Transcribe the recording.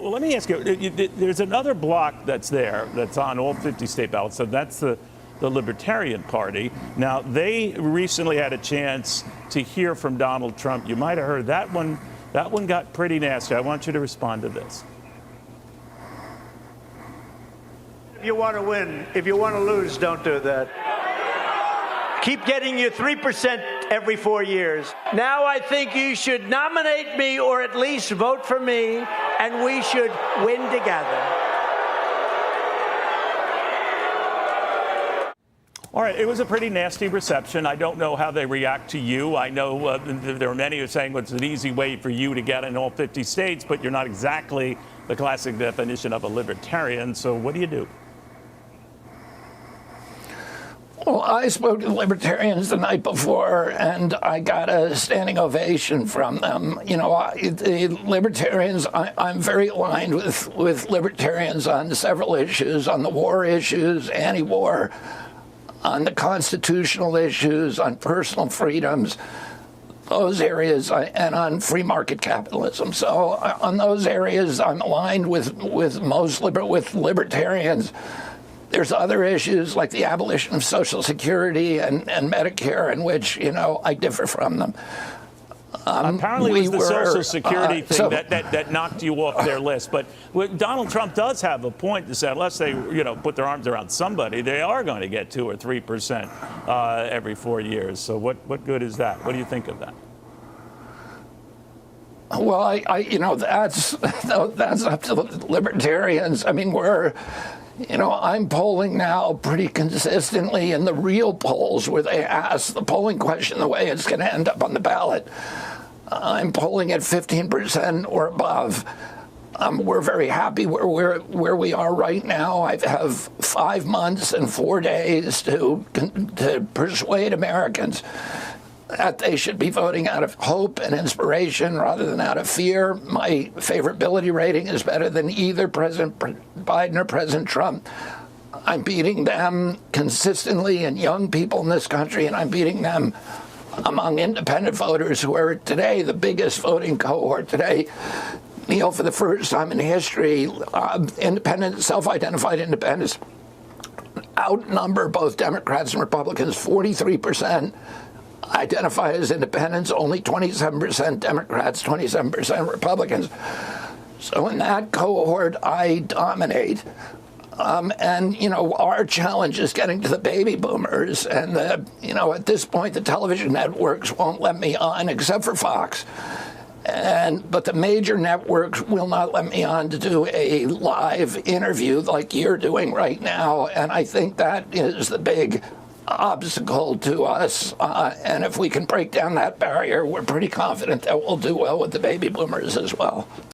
Well, let me ask you, there's another block that's there that's on all 50 state ballots, so that's the Libertarian Party. Now, they recently had a chance to hear from Donald Trump. You might have heard that one got pretty nasty. I want you to respond to this. If you want to win, if you want to lose, don't do that. Keep getting your 3% every 4 years. Now I think you should nominate me or at least vote for me, and we should win together. All right, it was a pretty nasty reception. I don't know how they react to you. I know there are many who are saying, well, it's an easy way for you to get in all 50 states, but you're not exactly the classic definition of a libertarian. So what do you do? Well, I spoke to libertarians the night before, and I got a standing ovation from them. You know, the libertarians, I'm very aligned with libertarians on several issues, on the war issues, anti-war, on the constitutional issues, on personal freedoms, those areas, and on free market capitalism. So on those areas, I'm aligned with libertarians. There's other issues like the abolition of Social Security and Medicare in which, you know, I differ from them. Apparently it was the Social Security thing that knocked you off their list. But Donald Trump does have a point to say, unless they, you know, put their arms around somebody, they are going to get 2 or 3% every 4 years. So what good is that? What do you think of that? Well, you know, that's up to the libertarians. I mean, you know, I'm polling now pretty consistently in the real polls where they ask the polling question the way it's going to end up on the ballot. I'm polling at 15% or above. We're very happy where we are right now. I have 5 months and 4 days to persuade Americans that they should be voting out of hope and inspiration rather than out of fear. My favorability rating is better than either President Biden or President Trump. I'm beating them consistently in young people in this country, and I'm beating them among independent voters who are today the biggest voting cohort today. Neil, for the first time in history, independent, self-identified independents outnumber both Democrats and Republicans. 43% identify as independents, only 27% Democrats, 27% Republicans. So in that cohort, I dominate. And, you know, our challenge is getting to the baby boomers. And, you know, at this point, the television networks won't let me on except for Fox. But the major networks will not let me on to do a live interview like you're doing right now. And I think that is the big obstacle to us, and if we can break down that barrier, we're pretty confident that we'll do well with the baby boomers as well.